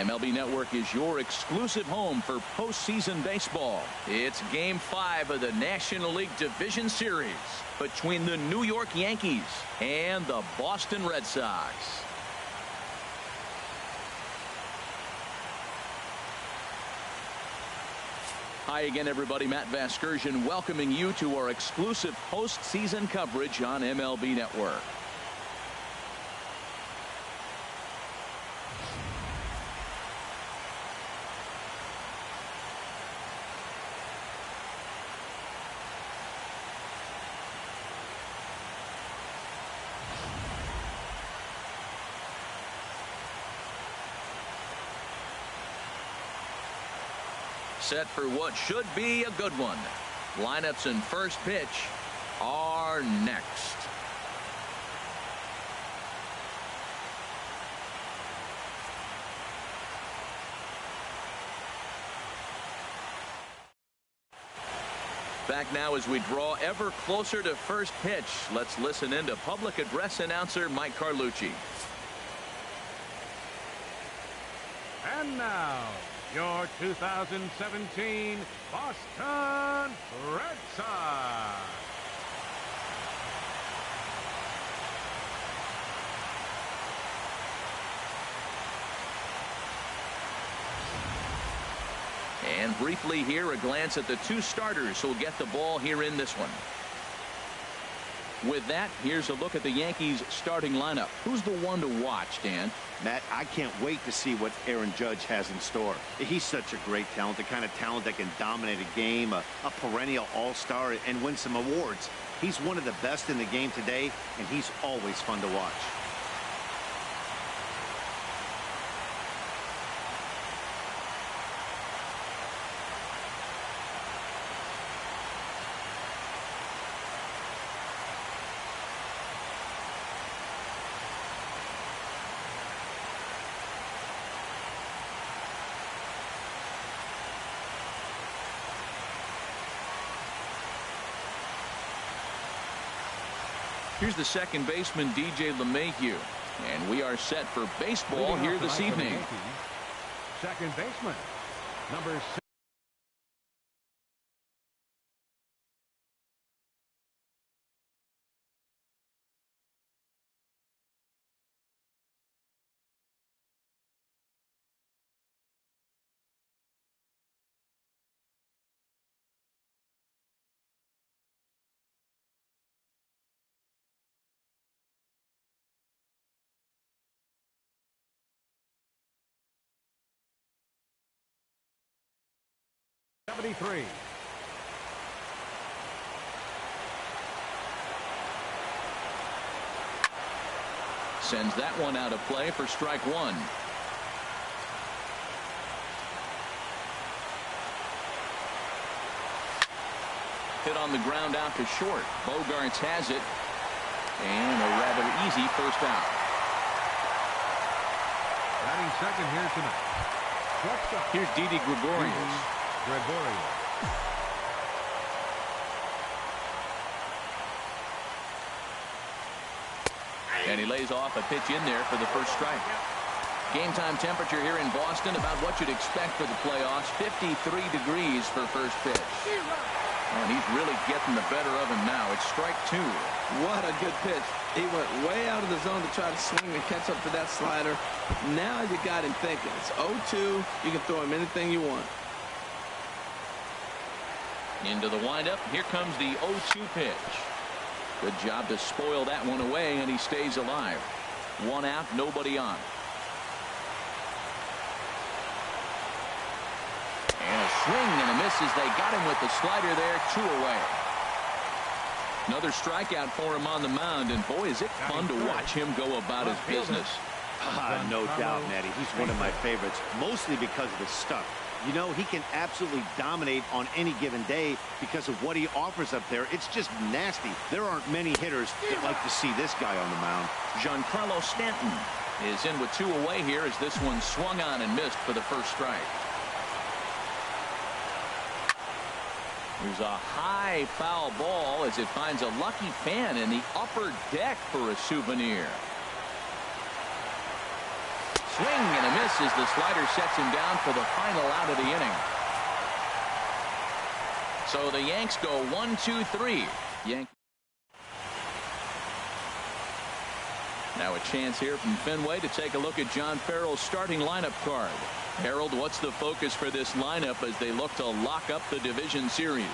MLB Network is your exclusive home for postseason baseball. It's Game 5 of the National League Division Series between the New York Yankees and the Boston Red Sox. Hi again, everybody. Matt Vasgersian welcoming you to our exclusive postseason coverage on MLB Network. Set for what should be a good one. Lineups and first pitch are next. Back now as we draw ever closer to first pitch. Let's listen in to public address announcer Mike Carlucci. And now, your 2017 Boston Red Sox. And briefly here, a glance at the two starters who'll get the ball here in this one. With that, here's a look at the Yankees starting lineup. Who's the one to watch, Dan? Matt, I can't wait to see what Aaron Judge has in store. He's such a great talent, the kind of talent that can dominate a game, a perennial all-star, and win some awards. He's one of the best in the game today, and he's always fun to watch. Here's the second baseman, DJ LeMahieu. And we are set for baseball here this evening. Second baseman, number 6. Sends that one out of play for strike one. Hit on the ground out to short. Bogarts has it. And a rather easy first out. Batting second here tonight. Here's Didi Gregorius. And he lays off a pitch in there for the first strike. Game time temperature here in Boston, about what you'd expect for the playoffs. 53 degrees for first pitch. And he's really getting the better of him now. It's strike two. What a good pitch. He went way out of the zone to try to swing and catch up to that slider. Now you got him thinking. It's 0-2. You can throw him anything you want. Into the windup. Here comes the 0-2 pitch. Good job to spoil that one away, and he stays alive. One out, nobody on. And a swing and a miss as they got him with the slider there. 2 away. Another strikeout for him on the mound, and boy, is it fun to watch him go about his business. No doubt, Matty. He's one of my favorites, mostly because of his stuff. You know, he can absolutely dominate on any given day because of what he offers up there. It's just nasty. There aren't many hitters that like to see this guy on the mound. Giancarlo Stanton is in with 2 away here as this one swung on and missed for the first strike. There's a high foul ball as it finds a lucky fan in the upper deck for a souvenir. swing and a miss as the slider sets him down for the final out of the inning. So the Yanks go 1-2-3. Yankees. Now a chance here from Fenway to take a look at John Farrell's starting lineup card. Harold, what's the focus for this lineup as they look to lock up the division series?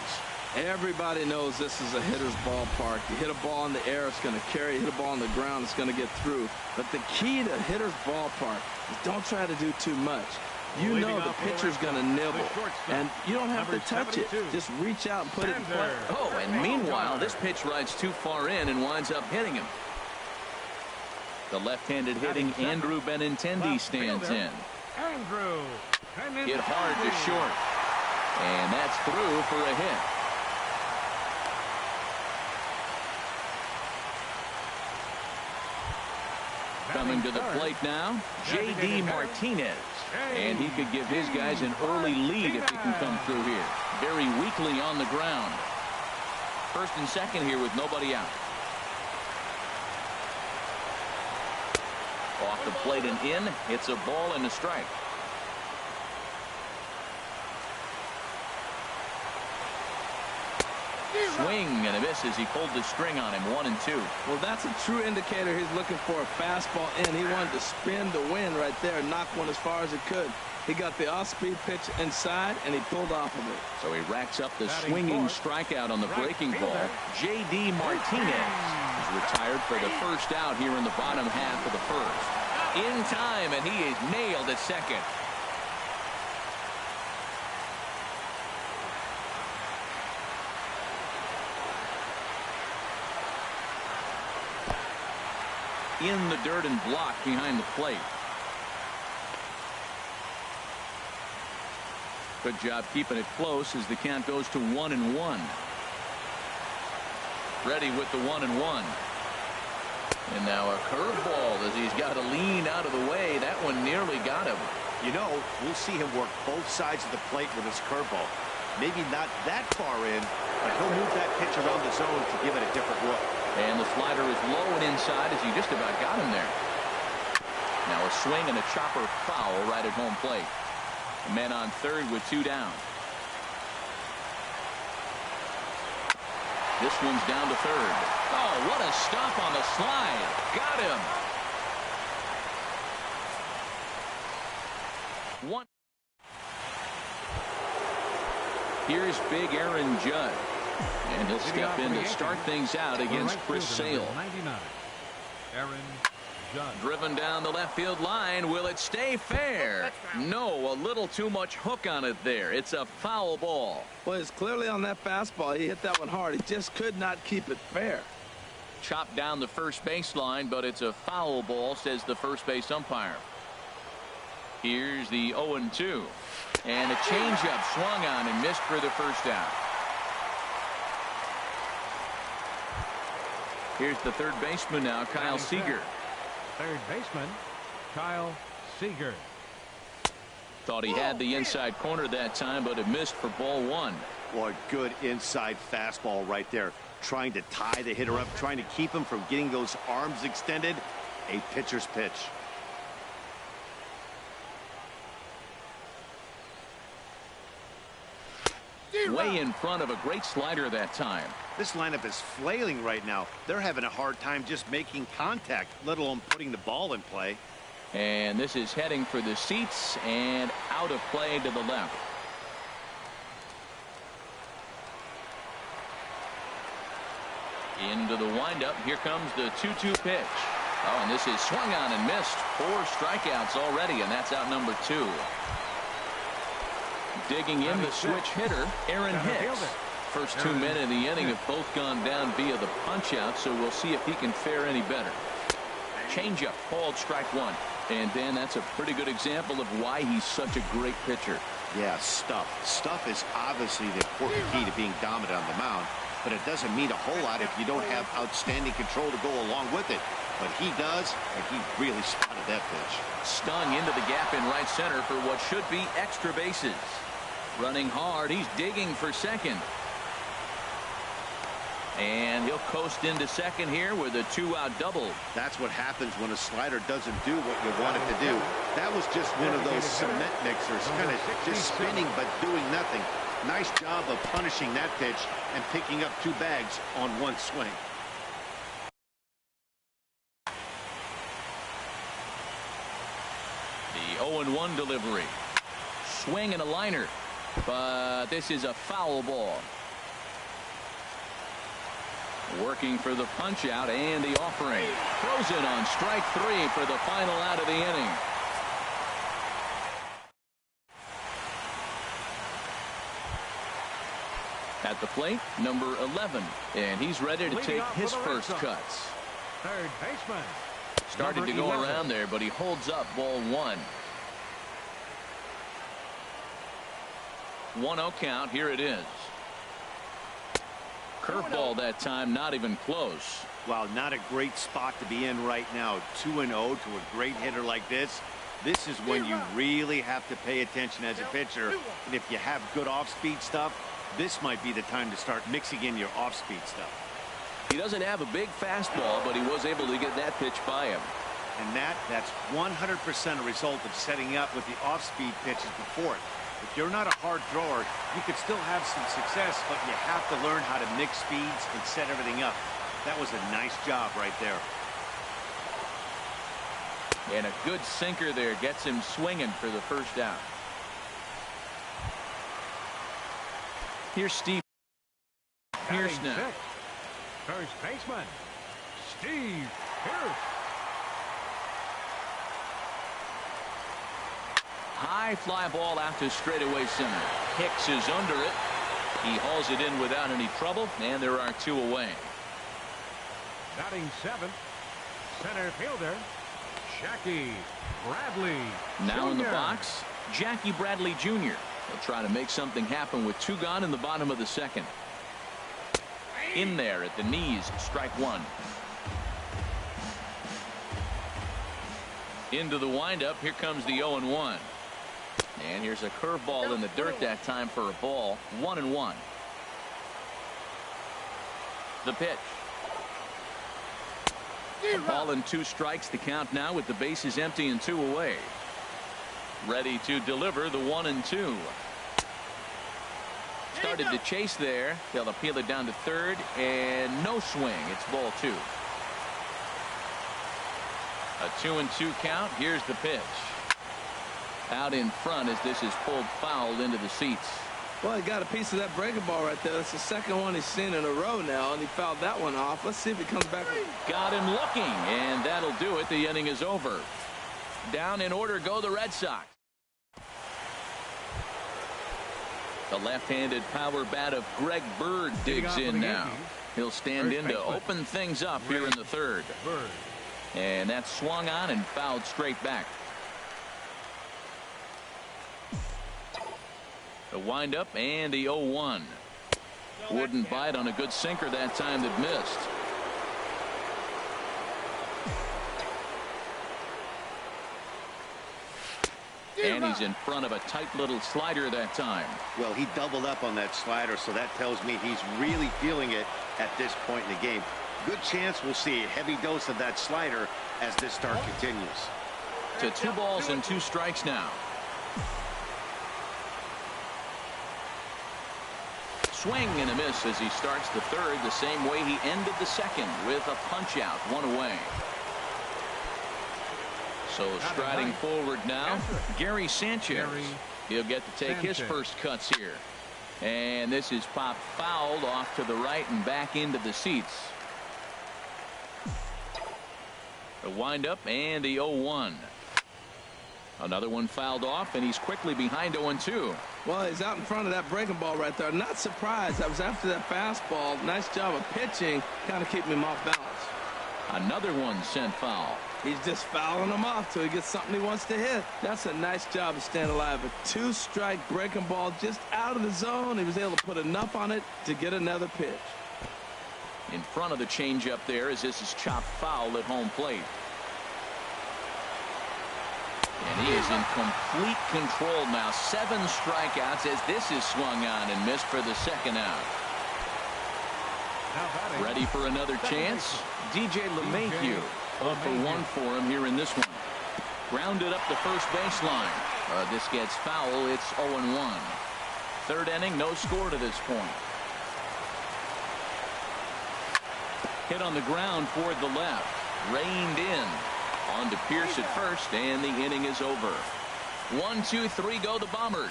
Everybody knows this is a hitter's ballpark. You hit a ball in the air, it's going to carry. You hit a ball on the ground, it's going to get through. But the key to hitter's ballpark is don't try to do too much. You know the pitcher's going to nibble, and you don't have to touch it. Just reach out and put it in play. Oh, and meanwhile, this pitch rides too far in and winds up hitting him. The left-handed hitting Andrew Benintendi stands in. Andrew Hit hard to short. And that's through for a hit. Coming to the plate now, J.D. Martinez. And he could give his guys an early lead if he can come through here. Very weakly on the ground. First and second here with nobody out. Off the plate and in. It's a ball and a strike. Swing and a miss as he pulled the string on him. 1-2. Well, that's a true indicator he's looking for a fastball in. He wanted to spin the wind right there, knock one as far as he could. He got the off-speed pitch inside, and he pulled off of it. So he racks up the swinging strikeout on the breaking ball. J.D. Martinez is retired for the first out here in the bottom half of the first. In time, and he is nailed at second. In the dirt and blocked behind the plate. Good job keeping it close as the count goes to 1-1. Ready with the 1-1. And now a curveball as he's got to lean out of the way. That one nearly got him. You know, we'll see him work both sides of the plate with his curveball. Maybe not that far in, but he'll move that pitch around the zone to give it a different look. And the slider is low and inside as he just about got him there. Now a swing and a chopper foul right at home plate. The man on third with 2 down. This one's down to third. Oh, what a stop on the slide. Got him. One. Here's big Aaron Judd. And he'll step in to start things out against Chris Sale. 99. Aaron Judd. Driven down the left field line. Will it stay fair? No, a little too much hook on it there. It's a foul ball. Well, it's clearly on that fastball. He hit that one hard. He just could not keep it fair. Chopped down the first baseline, but it's a foul ball, says the first base umpire. Here's the 0-2. And a changeup swung on and missed for the first out. Here's the third baseman now, Kyle Seager. Third baseman, Kyle Seager. Thought he had the inside corner that time, but it missed for ball 1. Boy, good inside fastball right there. Trying to tie the hitter up, trying to keep him from getting those arms extended. A pitcher's pitch. Way in front of a great slider that time. This lineup is flailing right now. They're having a hard time just making contact, let alone putting the ball in play. And this is heading for the seats and out of play to the left. Into the windup. Here comes the 2-2 pitch. Oh, and this is swung on and missed. 4 strikeouts already, and that's out number 2. Digging in the switch hitter, Aaron Hicks. First 2 men in the inning have both gone down via the punch-out, so we'll see if he can fare any better. Changeup called strike 1. And Dan, that's a pretty good example of why he's such a great pitcher. Yeah, stuff. Stuff is obviously the important key to being dominant on the mound, but it doesn't mean a whole lot if you don't have outstanding control to go along with it. But he does, and he really spotted that pitch. Stung into the gap in right center for what should be extra bases. Running hard, he's digging for second. And he'll coast into second here with a 2-out double. That's what happens when a slider doesn't do what you want it to do. That was just one of those cement mixers, kind of just spinning but doing nothing. Nice job of punishing that pitch and picking up 2 bags on 1 swing. The 0-1 delivery. Swing and a liner. But this is a foul ball. Working for the punch out and the offering. Throws it on strike 3 for the final out of the inning. At the plate, number 11, and he's ready to take his first cuts. Third baseman. Started to go around there, but he holds up ball 1. 1-0 count. Here it is. Curveball that time, not even close. Wow, not a great spot to be in right now. 2-0 to a great hitter like this. This is when you really have to pay attention as a pitcher. And if you have good off-speed stuff, this might be the time to start mixing in your off-speed stuff. He doesn't have a big fastball, but he was able to get that pitch by him. And that's 100% a result of setting up with the off-speed pitches before it. If you're not a hard thrower, you could still have some success, but you have to learn how to mix speeds and set everything up. That was a nice job right there. And a good sinker there gets him swinging for the first out. Here's Steve Pierce now. First baseman, Steve Pierce. High fly ball out to straightaway center. Hicks is under it. He hauls it in without any trouble, and there are 2 away. Batting 7th, center fielder, Jackie Bradley Now Jr. in the box, Jackie Bradley Jr. He'll try to make something happen with 2 gone in the bottom of the 2nd. In there at the knees, strike 1. Into the windup. Here comes the 0-1. And here's a curveball in the dirt that time for a ball. 1-1. The pitch. A ball and 2 strikes to count now with the bases empty and 2 away. Ready to deliver the 1-2. Started to chase there. They'll appeal it down to third, and no swing. It's ball 2. A 2-2 count. Here's the pitch. Out in front as this is pulled foul into the seats. Well, he got a piece of that breaking ball right there. That's the second one he's seen in a row now, and he fouled that one off. Let's see if he comes back. Got him looking, and that'll do it. The inning is over. Down in order go the Red Sox. The left-handed power bat of Greg Bird digs in now. He'll stand in to open things up here in the 3rd. And that's swung on and fouled straight back. The windup and the 0-1. Wouldn't bite on a good sinker that time that missed. And he's in front of a tight little slider that time. Well, he doubled up on that slider, so that tells me he's really feeling it at this point in the game. Good chance we'll see a heavy dose of that slider as this start continues. To 2 balls and 2 strikes now. Swing and a miss as he starts the 3rd the same way he ended the 2nd with a punch out, 1 away. So striding forward now, Gary Sanchez. He'll get to take his first cuts here. And this is popped fouled off to the right and back into the seats. The windup and the 0-1. Another one fouled off, and he's quickly behind 0-2. Well, he's out in front of that breaking ball right there. Not surprised. I was after that fastball. Nice job of pitching, kind of keeping him off balance. Another one sent foul. He's just fouling him off till he gets something he wants to hit. That's a nice job of staying alive. A 2-strike breaking ball just out of the zone. He was able to put enough on it to get another pitch. In front of the changeup there as this is chopped foul at home plate. And he is in complete control now. 7 strikeouts as this is swung on and missed for the 2nd out. Ready for another chance? DJ LeMahieu. 0 for 1 for him here in this one. Grounded up the first baseline. This gets foul. It's 0-1. Third inning, no score to this point. Hit on the ground toward the left. Reined in. On to Pierce at first, and the inning is over. 1, 2, 3 go the Bombers.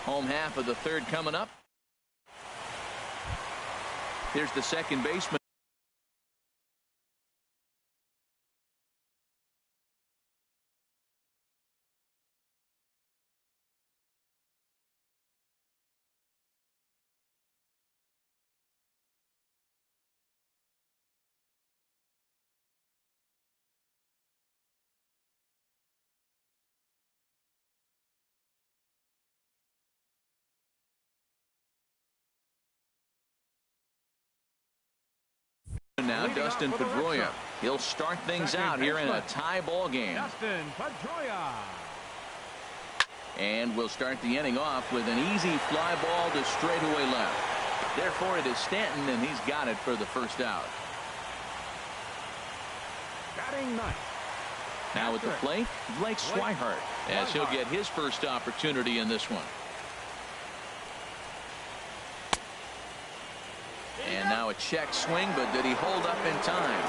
Home half of the third coming up. Here's the second baseman. Now Dustin Pedroia. He'll start things out here in a tie ball game. Dustin Pedroia. And we'll start the inning off with an easy fly ball to straightaway left. Therefore, it is Stanton, and he's got it for the first out. Batting ninth. Now at the plate, Blake Swihart, as he'll get his first opportunity in this one. And now a check swing, but did he hold up in time?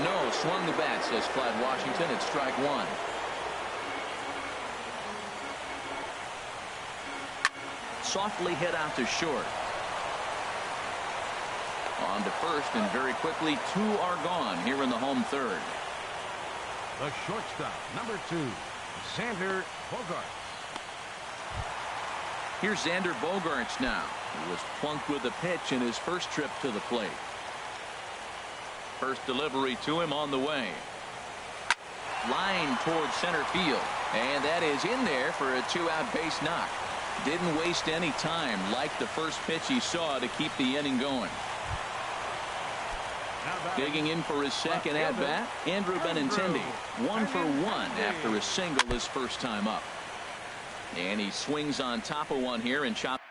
No, swung the bat, says Clyde Washington. It's strike one. Softly hit out to short. On to first, and very quickly, 2 are gone here in the home third. The shortstop, number 2, Xander Bogaerts. Here's Xander Bogaerts now. He was plunked with a pitch in his first trip to the plate. First delivery to him on the way. Line towards center field. And that is in there for a 2-out base knock. Didn't waste any time like the first pitch he saw to keep the inning going. Digging in for his second at-bat, Andrew Benintendi. 1 for 1 after a single his first time up. And he swings on top of one here and chops.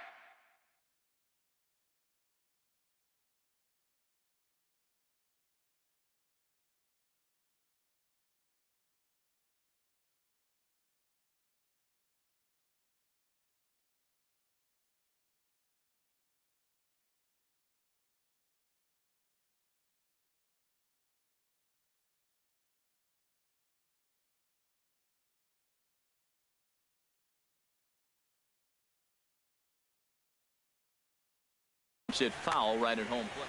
It foul right at home plate.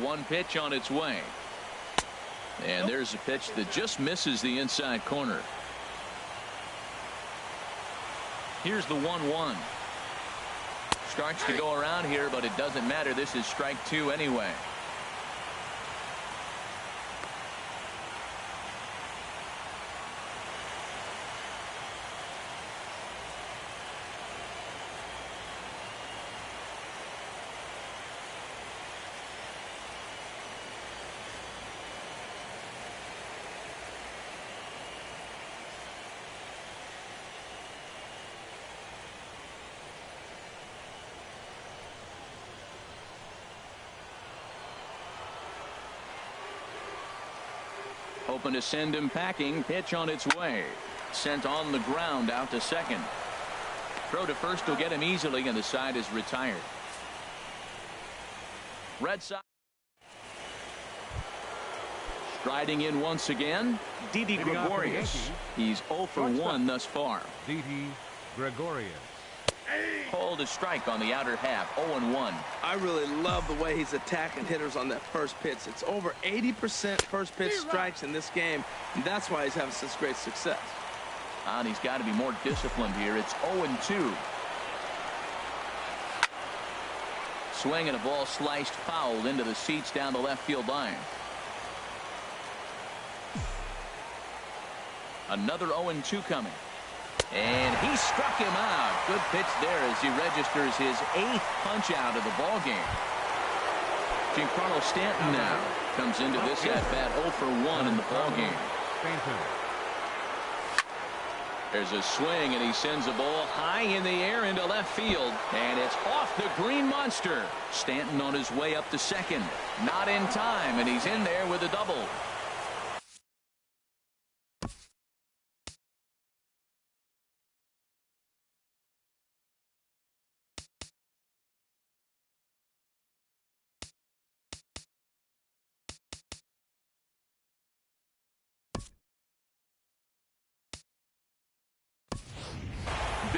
0-1 pitch on its way. And there's a pitch that just misses the inside corner. Here's the 1-1. Starts to go around here, but it doesn't matter. This is strike 2 anyway. Hoping to send him packing. Pitch on its way. Sent on the ground out to second. Throw to first will get him easily, and the side is retired. Red Sox striding in once again. Didi Gregorius. He's 0 for 1 thus far. Didi Gregorius. Called a strike on the outer half. 0-1. I really love the way he's attacking hitters on that first pitch. It's over 80% first pitch strikes in this game, and that's why he's having such great success. And he's got to be more disciplined here. It's 0-2. Swing and a ball sliced foul into the seats down the left field line. Another 0-2 coming. And he struck him out. Good pitch there as he registers his 8th punch out of the ball game. Giancarlo Stanton now comes into this at bat 0 for 1 in the ball game. There's a swing, and he sends a ball high in the air into left field, and it's off the green monster. Stanton on his way up to second. Not in time, and he's in there with a double.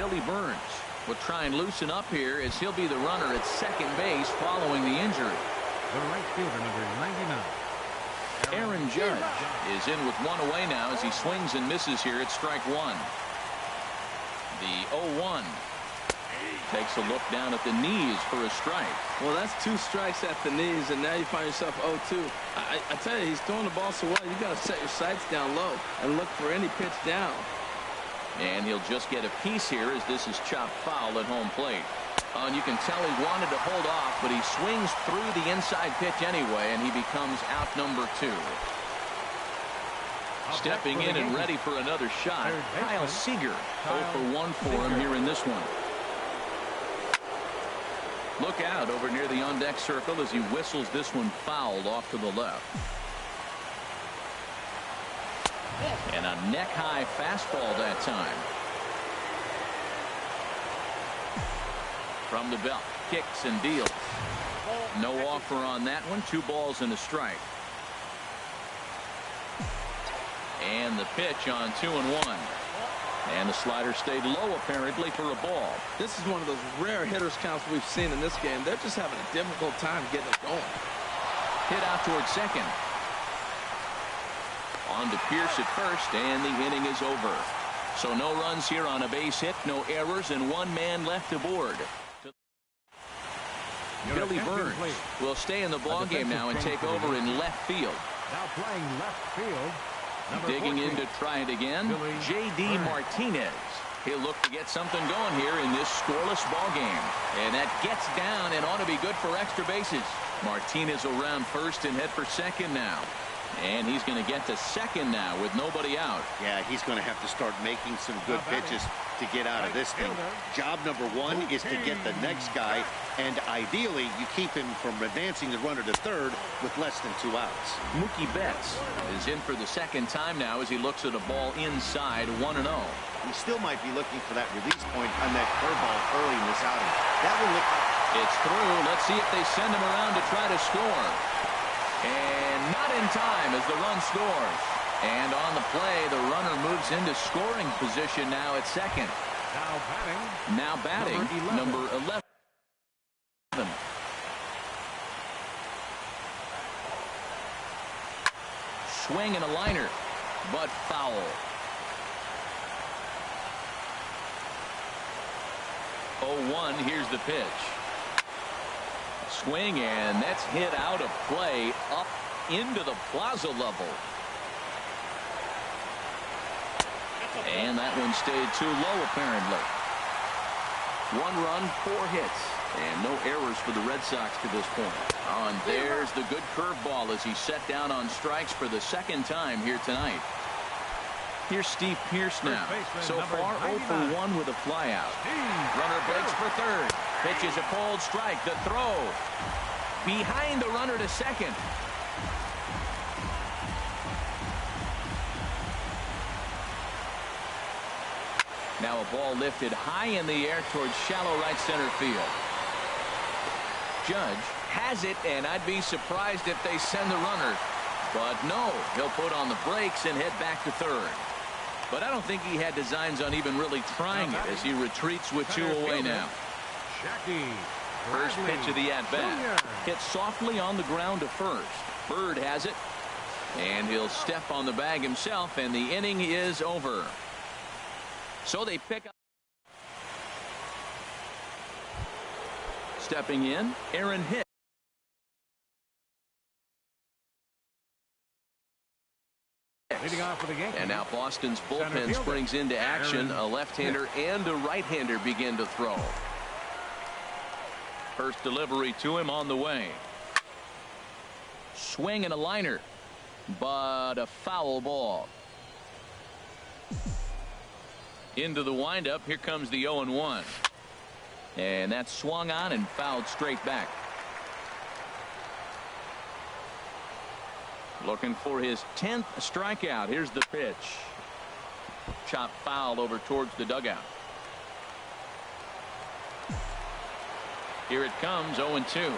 Billy Burns will try and loosen up here as he'll be the runner at second base following the injury. The right fielder, number 99. Aaron Judge is in with one away now as he swings and misses here at strike one. The 0-1 takes a look down at the knees for a strike. Well, that's 2 strikes at the knees, and now you find yourself 0-2. I tell you, he's throwing the ball so well, you got to set your sights down low and look for any pitch down. And he'll just get a piece here as this is chopped foul at home plate. And you can tell he wanted to hold off, but he swings through the inside pitch anyway, and he becomes out number 2. Stepping in and ready for another shot, Kyle Seager. 0 for 1 for him here in this one. Look out over near the on-deck circle as he whistles this one fouled off to the left. And a neck-high fastball that time. From the belt, kicks and deals. No offer on that one. 2 balls and a strike. And the pitch on 2-1. And the slider stayed low apparently for a ball. This is one of those rare hitters counts we've seen in this game. They're just having a difficult time getting it going. Hit out towards second. On to Pierce at first, and the inning is over. So no runs here on a base hit, no errors, and 1 man left aboard. Billy Burns will stay in the ballgame now and take over in left field. Now playing left field. Digging in to try it again, J.D. Martinez. He'll look to get something going here in this scoreless ball game. And that gets down and ought to be good for extra bases. Martinez will round first and head for second now. And he's going to get to second now with nobody out. Yeah, he's going to have to start making some good pitches to get out of this thing. Job number 1 is to get the next guy, and ideally you keep him from advancing the runner to third with less than 2 outs. Mookie Betts is in for the second time now as he looks at a ball inside 1-0. He still might be looking for that release point on that curveball early in this outing. That will look. It's through. Let's see if they send him around to try to score. And not in time as the run scores. And on the play, the runner moves into scoring position now at second. Now batting, number 11. Swing and a liner, but foul. 0-1, here's the pitch. Swing, and that's hit out of play up into the plaza level. And that one stayed too low apparently. 1 run, 4 hits, and no errors for the Red Sox to this point. Oh, and there's the good curveball as he's set down on strikes for the second time here tonight. Here's Steve Pierce now. So far 0 for 1 with a flyout. Runner breaks for third. Pitch is a cold strike. The throw behind the runner to second. Now a ball lifted high in the air towards shallow right center field. Judge has it, and I'd be surprised if they send the runner. But no, he'll put on the brakes and head back to third. But I don't think he had designs on even really trying it as he retreats with 2 away now. First pitch of the at-bat. Hit softly on the ground to first. Bird has it. And he'll step on the bag himself, and the inning is over. So they pick up. Stepping in, Aaron Hicks. Leading off for the Yankees. And now Boston's bullpen springs into action. A left-hander and a right-hander begin to throw. First delivery to him on the way. Swing and a liner, but a foul ball. Into the windup. Here comes the 0-1. And that's swung on and fouled straight back. Looking for his 10th strikeout. Here's the pitch. Chop foul over towards the dugout. Here it comes, 0-2.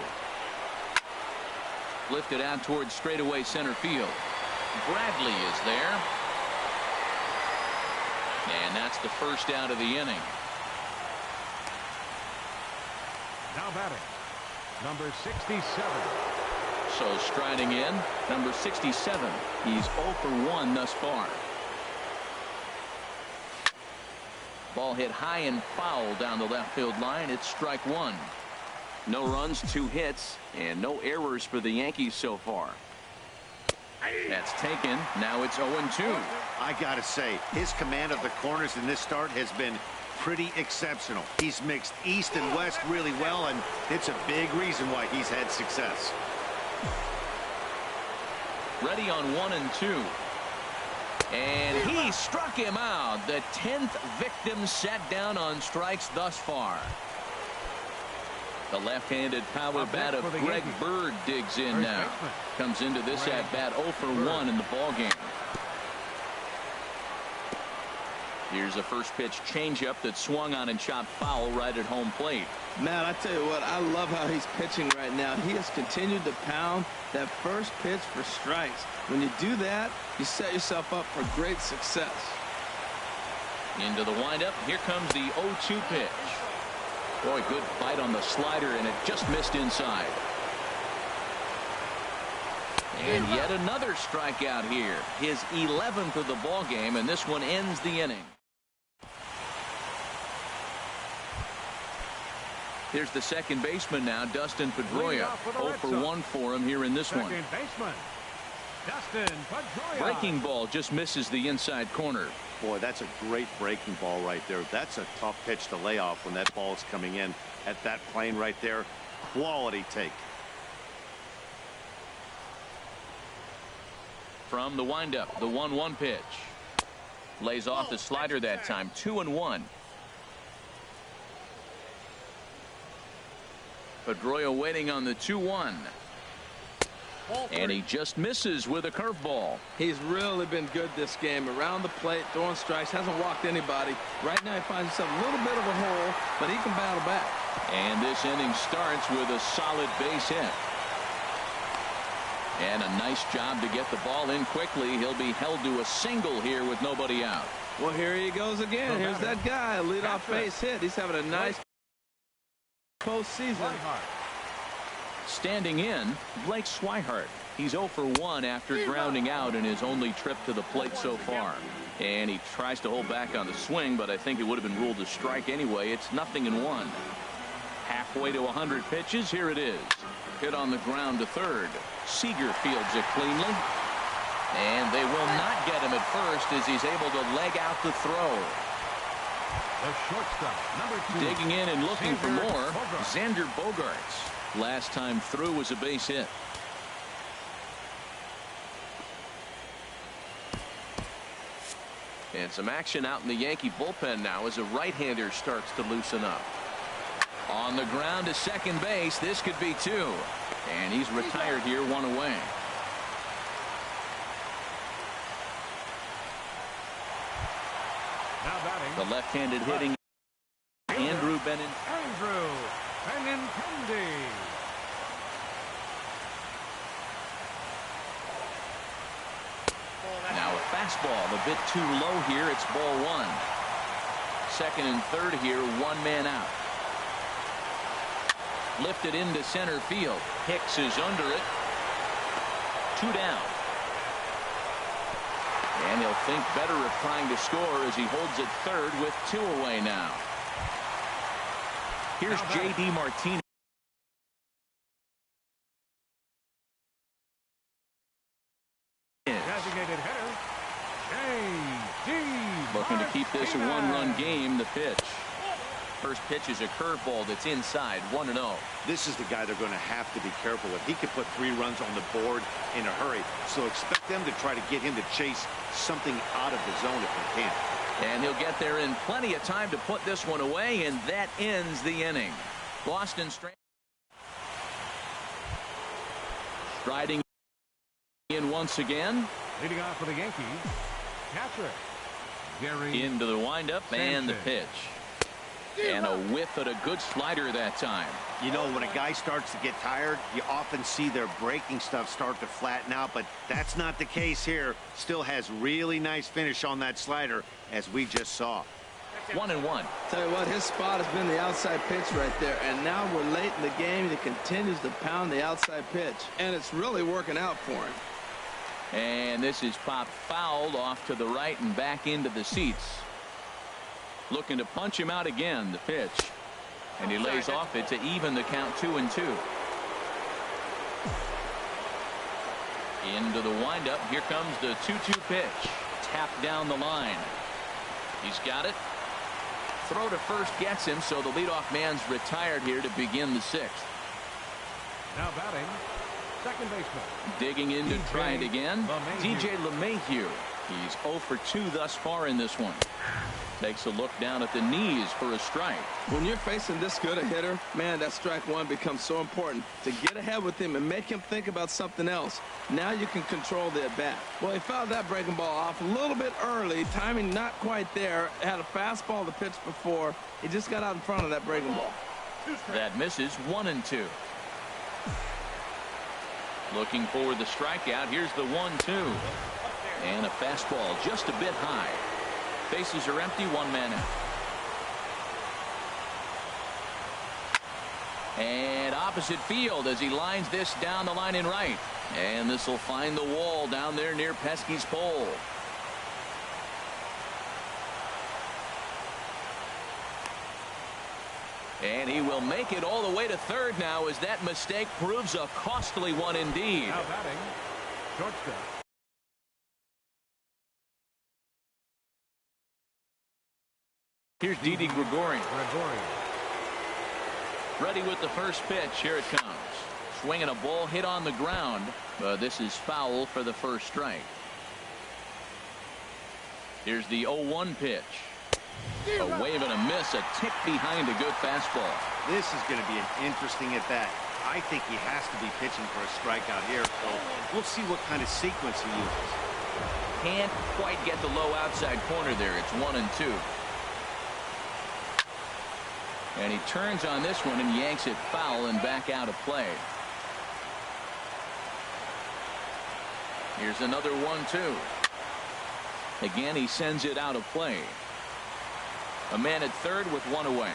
Lifted out towards straightaway center field. Bradley is there. And that's the first out of the inning. Now batting, number 67. So striding in, number 67. He's 0 for 1 thus far. Ball hit high and foul down the left field line. It's strike one. No runs, 2 hits, and no errors for the Yankees so far. That's taken. Now it's 0-2. I gotta say, his command of the corners in this start has been pretty exceptional. He's mixed east and west really well, and it's a big reason why he's had success. Ready on 1 and 2. And he struck him out. The 10th victim set down on strikes thus far. The left-handed power bat of Greg Bird digs in now. Comes into this at-bat 0 for 1 in the ballgame. Here's a first pitch changeup that swung on and chopped foul right at home plate. Matt, I tell you what, I love how he's pitching right now. He has continued to pound that first pitch for strikes. When you do that, you set yourself up for great success. Into the windup. Here comes the 0-2 pitch. Boy, good bite on the slider, and it just missed inside. And yet another strikeout here. His 11th of the ball game, and this one ends the inning. Here's the second baseman now, Dustin Pedroia. 0 for 1 for him here in this one. Second baseman, Dustin Pedroia. Breaking ball just misses the inside corner. Boy, that's a great breaking ball right there. That's a tough pitch to lay off when that ball is coming in at that plane right there. Quality take. From the windup, the 1-1 pitch. Lays off the slider that time. 2-1. Pedroia waiting on the 2-1. And he just misses with a curveball. He's really been good this game. Around the plate, throwing strikes, hasn't walked anybody. Right now he finds himself a little bit of a hole, but he can battle back. And this inning starts with a solid base hit. And a nice job to get the ball in quickly. He'll be held to a single here with nobody out. Well, here he goes again. Here's that guy, a leadoff base hit. He's having a nice postseason. Standing in, Blake Swihart. He's 0 for 1 after grounding out in his only trip to the plate so far. And he tries to hold back on the swing, but I think it would have been ruled a strike anyway. It's 0-1. Halfway to 100 pitches. Here it is. Hit on the ground to third. Seager fields it cleanly. And they will not get him at first as he's able to leg out the throw. The shortstop, number 2. Digging in and looking for more, Xander Bogaerts. Last time through was a base hit. And some action out in the Yankee bullpen now as a right-hander starts to loosen up. On the ground to second base. This could be 2. And he's retired here, 1 away. Now batting, The left-handed hitting Andrew Benintendi. Andrew Benintendi. Now a fastball a bit too low here. It's ball 1. Second and third here, 1 man out. Lifted into center field. Hicks is under it. 2 down. And he'll think better of trying to score as he holds it third with 2 away now. Here's J.D. Martinez. Designated hitter, J.D. Looking to keep this a 1-run game. The pitch. First pitch is a curveball that's inside. 1-0. This is the guy they're going to have to be careful with. He could put 3 runs on the board in a hurry. So expect them to try to get him to chase something out of the zone if they can. And he'll get there in plenty of time to put this one away, and that ends the inning. Boston striding in once again. Leading off for the Yankees, catcher Gary. Into the windup and the pitch. And a whiff at a good slider that time. You know, when a guy starts to get tired, you often see their breaking stuff start to flatten out, but that's not the case here. Still has really nice finish on that slider, as we just saw. 1-1. Tell you what, his spot has been the outside pitch right there, and now we're late in the game, and he continues to pound the outside pitch, and it's really working out for him. And this is popped fouled off to the right and back into the seats. Looking to punch him out again, the pitch. And he lays off it to even the count 2-2. Into the windup. Here comes the 2-2 pitch. Tapped down the line. He's got it. Throw to first gets him, so the leadoff man's retired here to begin the sixth. Now batting, second baseman. Digging in to try it again. DJ LeMahieu. He's 0 for 2 thus far in this one. Takes a look down at the knees for a strike. When you're facing this good a hitter, man, that strike one becomes so important to get ahead with him and make him think about something else. Now you can control the at-bat. Well, he fouled that breaking ball off a little bit early. Timing not quite there. Had a fastball to pitch before. He just got out in front of that breaking ball. That misses. 1-2. Looking for the strikeout. Here's the 1-2. And a fastball just a bit high. Bases are empty, one man out. And opposite field as he lines this down the line in right. And this will find the wall down there near Pesky's pole. And he will make it all the way to third now as that mistake proves a costly one indeed. Now batting, shortstop. Here's Didi Gregorian. Ready with the first pitch. Here it comes. Swinging a ball hit on the ground. But this is foul for the first strike. Here's the 0-1 pitch. A wave and a miss. A tick behind a good fastball. This is going to be an interesting at bat. I think he has to be pitching for a strikeout here. So we'll see what kind of sequence he uses. Can't quite get the low outside corner there. It's 1-2. And he turns on this one and yanks it foul and back out of play. Here's another 1-2. Again, he sends it out of play. A man at third with one away.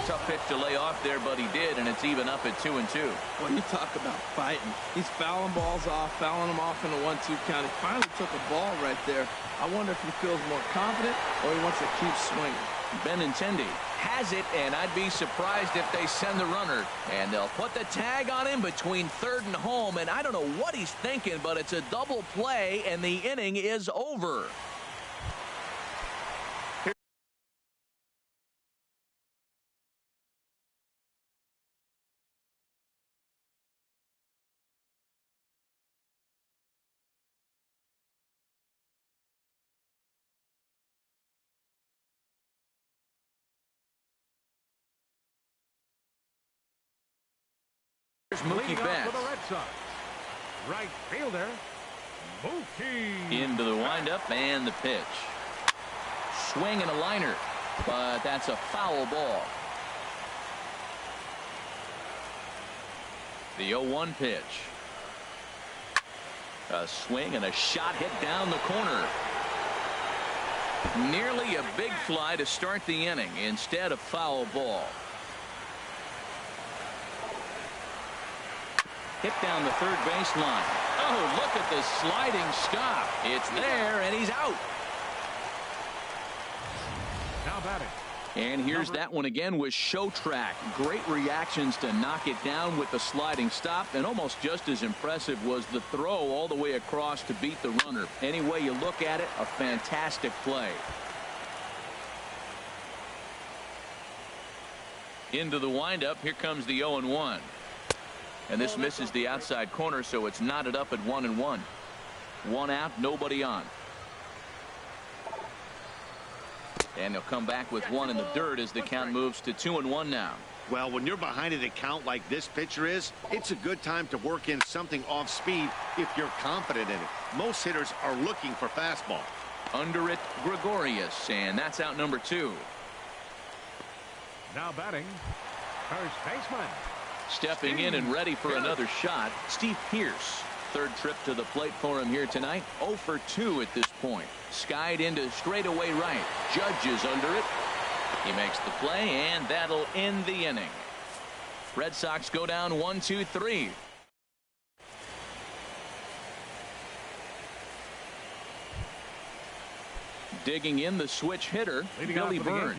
Tough pitch to lay off there, but he did, and it's even up at 2-2. Well, you talk about fighting. He's fouling balls off, fouling them off in a 1-2 count. He finally took a ball right there. I wonder if he feels more confident or he wants to keep swinging. Benintendi has it, and I'd be surprised if they send the runner. And they'll put the tag on him between third and home, and I don't know what he's thinking, but it's a double play, and the inning is over. Here's Mookie Betts. For the Red Sox. Right fielder, Mookie. Into the windup and the pitch. Swing and a liner, but that's a foul ball. The 0-1 pitch. A swing and a shot hit down the corner. Nearly a big fly to start the inning instead of foul ball. Hit down the third baseline. Oh, look at the sliding stop. It's there, and he's out. Now batting. And here's that one again with Show Track. Great reactions to knock it down with the sliding stop, and almost just as impressive was the throw all the way across to beat the runner. Any way you look at it, a fantastic play. Into the windup. Here comes the 0-1. And this misses the outside corner, so it's knotted up at 1-1. One out, nobody on. And they'll come back with one in the dirt as the count moves to 2-1 now. Well, when you're behind an account like this pitcher is, it's a good time to work in something off speed if you're confident in it. Most hitters are looking for fastball. Under it, Gregorius, and that's out number 2. Now batting, first baseman. Stepping in and ready for another shot, Steve Pearce. Third trip to the plate for him here tonight. 0 for 2 at this point. Skied into straightaway right. Judge is under it. He makes the play, and that'll end the inning. Red Sox go down 1-2-3. Digging in the switch hitter, Billy Burns.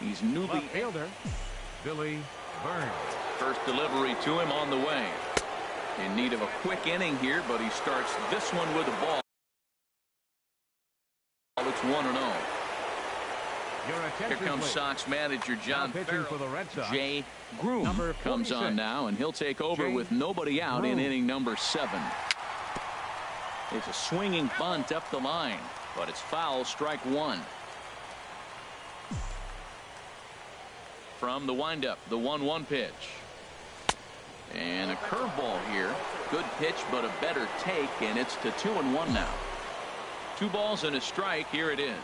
He's newly Left fielder, Billy Burns. First delivery to him on the way. In need of a quick inning here, but he starts this one with a ball. It's 1-0. Here comes Sox manager John Farrell. For the Red Sox, Jay Groom comes on now, and he'll take over with nobody out in inning number 7. It's a swinging bunt up the line, but it's foul, strike 1. From the windup, the 1-1 pitch. And a curveball here. Good pitch, but a better take, and it's to 2-1 now. 2 balls and a strike. Here it is.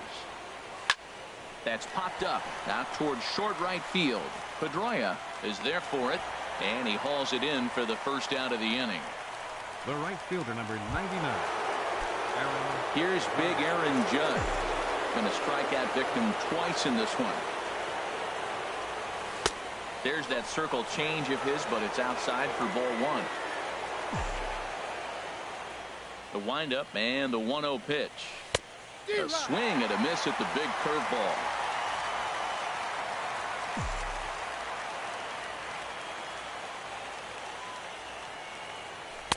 That's popped up out towards short right field. Pedroia is there for it, and he hauls it in for the first out of the inning. the right fielder, number 99. Here's big Aaron Judge. Going to strike out victim twice in this one. There's that circle change of his, but it's outside for ball 1. The windup and the 1-0 pitch. A swing and a miss at the big curveball.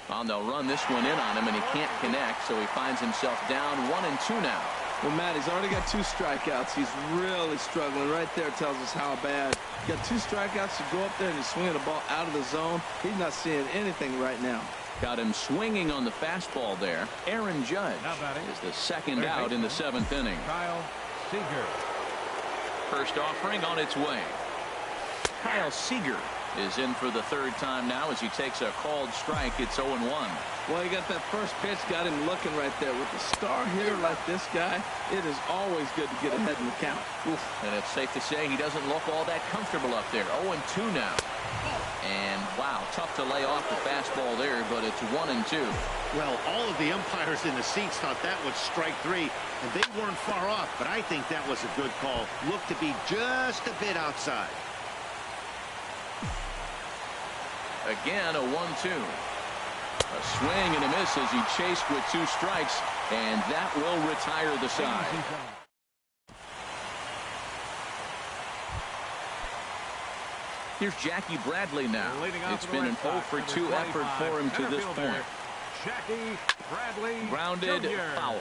Well, they'll run this one in on him, and he can't connect, so he finds himself down 1-2 now. Well, Matt, he's already got 2 strikeouts. He's really struggling. Right there tells us how bad. Got 2 strikeouts to go up there and he's swinging the ball out of the zone. He's not seeing anything right now. Got him swinging on the fastball there. Aaron Judge is the second out in the 7th inning. Kyle Seager. First offering on its way. Kyle Seager is in for the 3rd time now as he takes a called strike. It's 0-1. Well, he got that first pitch, got him looking right there. With a star hitter like this guy, it is always good to get ahead in the count. Oof. And it's safe to say he doesn't look all that comfortable up there. 0-2 now. And wow, tough to lay off the fastball there, but it's 1-2. Well, all of the umpires in the seats thought that was strike 3, and they weren't far off, but I think that was a good call. Looked to be just a bit outside. Again, a 1-2. A swing and a miss as he chased with 2 strikes, and that will retire the side. Here's Jackie Bradley now. It's been an 0 for 2 effort for him to this point. Jackie Bradley Grounded, Jr. foul.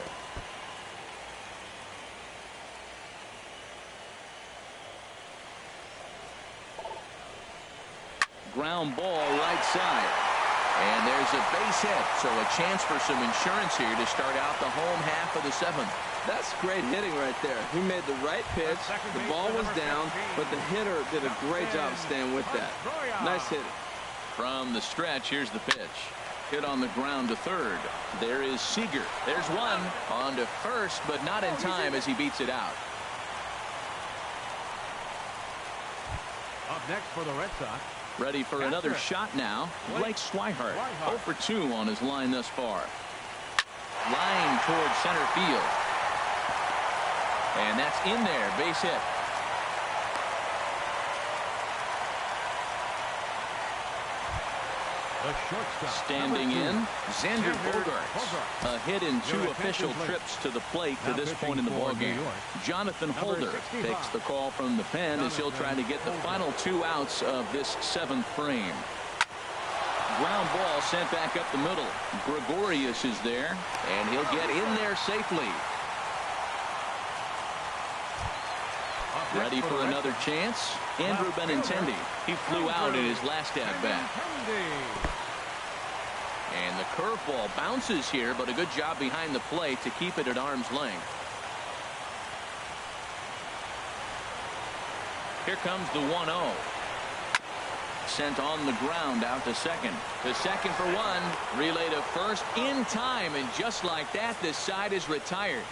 Ground ball right side. And there's a base hit, so a chance for some insurance here to start out the home half of the 7th. That's great hitting right there. He made the right pitch. The ball was down, but the hitter did a great job of staying with that. Nice hitting. From the stretch, here's the pitch. Hit on the ground to 3rd. There is Seager. There's one on to 1st, but not in time as he beats it out. Up next for the Red Sox. Ready for another shot now. Blake Swihart. 0 for 2 on his line thus far. Line towards center field. And that's in there. Base hit. The shortstop. Standing in, Xander Bogaerts. A hit in 2 official trips to the plate to this point in the ballgame. Jonathan Holder takes the call from the pen as he'll try to get the final 2 outs of this 7th frame. Ground ball sent back up the middle. Gregorius is there, and he'll get in there safely. Ready for another chance? Andrew Benintendi. He flew out in his last at-bat. And the curveball bounces here, but a good job behind the plate to keep it at arm's length. Here comes the 1-0. Sent on the ground out to 2nd. To 2nd for 1. Relay to 1st in time, and just like that, this side is retired.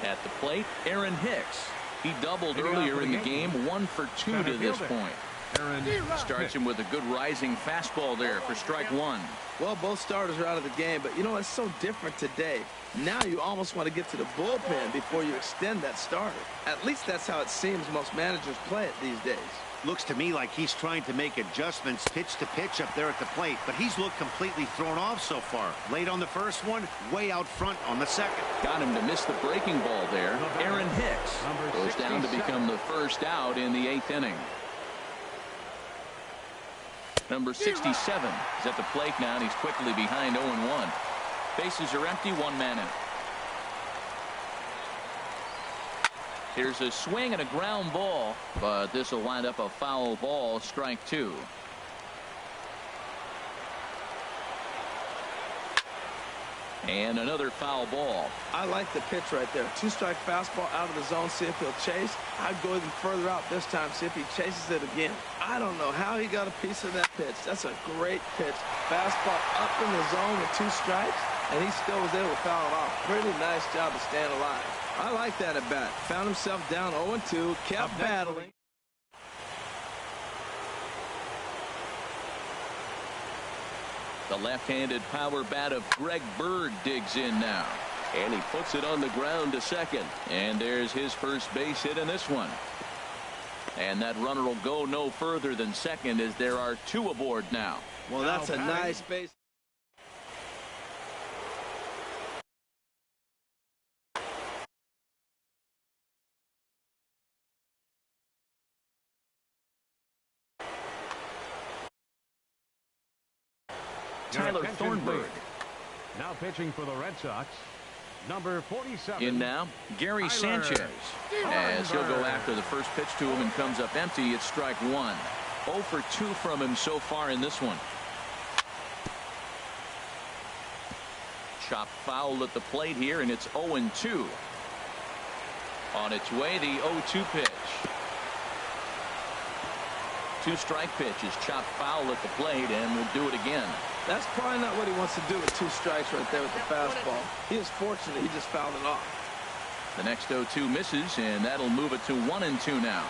At the plate, Aaron Hicks. He doubled earlier in the game, 1 for 2 to this point. Starts him with a good rising fastball there for strike one. Well, both starters are out of the game, but you know, it's so different today. Now you almost want to get to the bullpen before you extend that starter. At least that's how it seems most managers play it these days. Looks to me like he's trying to make adjustments pitch to pitch up there at the plate, but he's looked completely thrown off so far. Late on the first one, way out front on the second. Got him to miss the breaking ball there. Aaron Hicks goes down to become the first out in the 8th inning. Number 67 is at the plate now, and he's quickly behind 0-1. Bases are empty, 1 man out. Here's a swing and a ground ball, but this will wind up a foul ball, strike 2. And another foul ball. I like the pitch right there. 2-strike fastball out of the zone, see if he'll chase. I'd go even further out this time, see if he chases it again. I don't know how he got a piece of that pitch. That's a great pitch. Fastball up in the zone with 2 strikes, and he still was able to foul it off. Pretty nice job of staying alive. I like that at bat. Found himself down 0-2, kept battling. The left-handed power bat of Greg Bird digs in now. And he puts it on the ground to second. And there's his first base hit in this one. And that runner will go no further than second as there are 2 aboard now. Well, that's a nice base. Tyler Thornburg. Now pitching for the Red Sox, number 47. In now, Gary Sanchez. As he'll go after the first pitch to him and comes up empty, it's strike 1. 0 for 2 from him so far in this one. Chopped foul at the plate here, and it's 0-2. On its way, the 0-2 pitch. 2-strike pitch is chopped foul at the plate, and will do it again. That's probably not what he wants to do with 2 strikes right there with the fastball. He is fortunate he just fouled it off. The next 0-2 misses, and that'll move it to 1-2 now.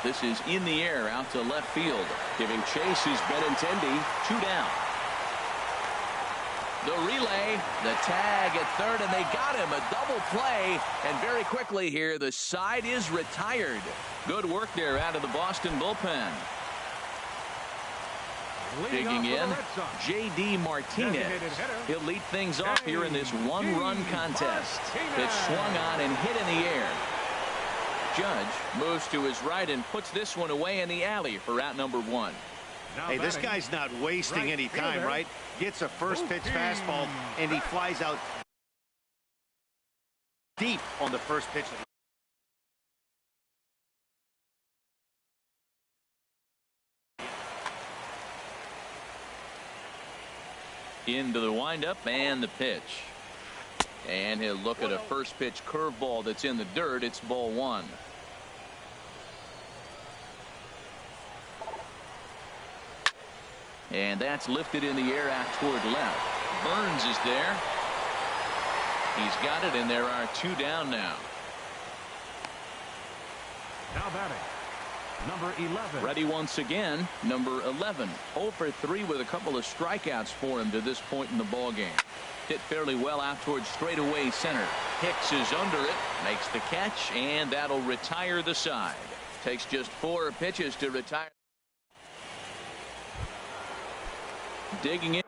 This is in the air out to left field. Giving chase is Benintendi. 2 down. The relay, the tag at third, and they got him. A double play, and very quickly here, the side is retired. Good work there out of the Boston bullpen. Digging in, J.D. Martinez. He'll lead things off here in this 1-run contest. Pitch swung on and hit in the air. Judge moves to his right and puts this one away in the alley for out number 1. Hey, this guy's not wasting any time, right? Gets a first pitch fastball, and he flies out deep on the first pitch. Into the windup and the pitch. And he'll look at a first pitch curveball that's in the dirt. It's ball 1. And that's lifted in the air out toward left. Burns is there. He's got it, and there are 2 down now. Now batting, number 11. Ready once again, number 11. 0 for 3 with a couple of strikeouts for him to this point in the ball game. Hit fairly well out towards straightaway center. Hicks is under it, makes the catch, and that'll retire the side. Takes just 4 pitches to retire. Digging in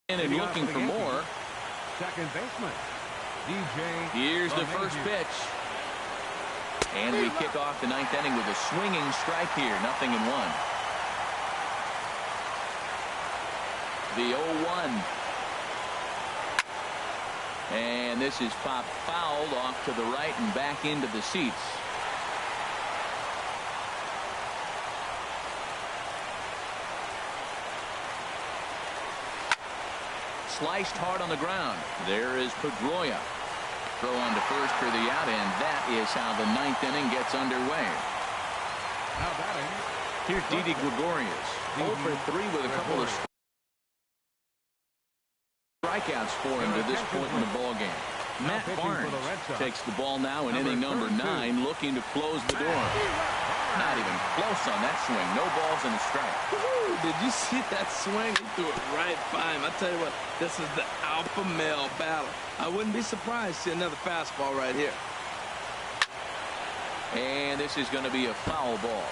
and looking for more. Second baseman, DJ. Here's the first pitch. And we kick off the 9th inning with a swinging strike here. 0-1. The 0-1. And this is popped fouled off to the right and back into the seats. Sliced hard on the ground. There is Pedroia. Throw on to first for the out, and that is how the 9th inning gets underway. Now batting, Here's Didi Gregorius. 0 for 3 with a couple of strikeouts for him to this point in the ball game. Matt pitching for the Red Barnes Sox. takes the ball now in Number inning number 32. 9, looking to close the door. Not even close on that swing. No balls and a strike. Woo, did you see that swing? He threw it right by him. I tell you what, this is the alpha male battle. I wouldn't be surprised to see another fastball right here. And this is going to be a foul ball.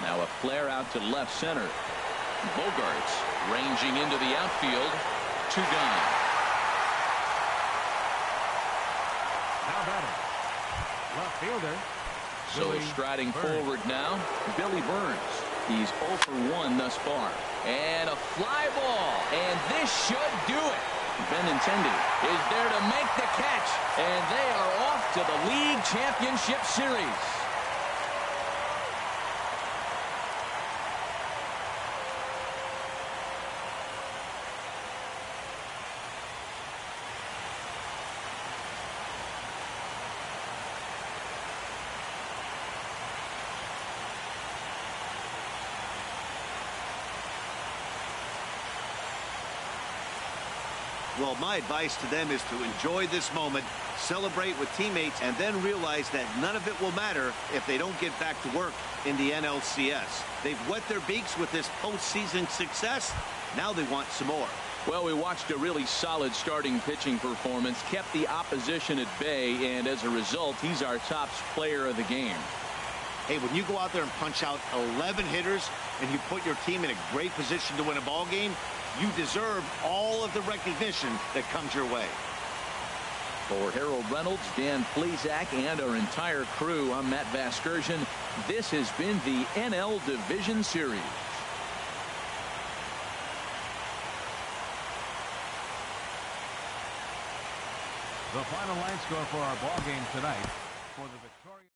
Now a flare out to left center. Bogarts ranging into the outfield. 2 gone. Now batting. Left fielder. So Billy striding Burns. forward now, Billy Burns. He's 0 for 1 thus far. And a fly ball. And this should do it. Benintendi is there to make the catch. And they are off to the League Championship Series. Well, my advice to them is to enjoy this moment, celebrate with teammates, and then realize that none of it will matter if they don't get back to work in the NLCS. They've wet their beaks with this postseason success. Now they want some more. Well, we watched a really solid starting pitching performance, kept the opposition at bay, and as a result, he's our top player of the game. Hey, when you go out there and punch out 11 hitters and you put your team in a great position to win a ball game, you deserve all of the recognition that comes your way. For Harold Reynolds, Dan Plesac, and our entire crew, I'm Matt Vasgersian. This has been the NL Division Series. The final line score for our ball game tonight. For the victorious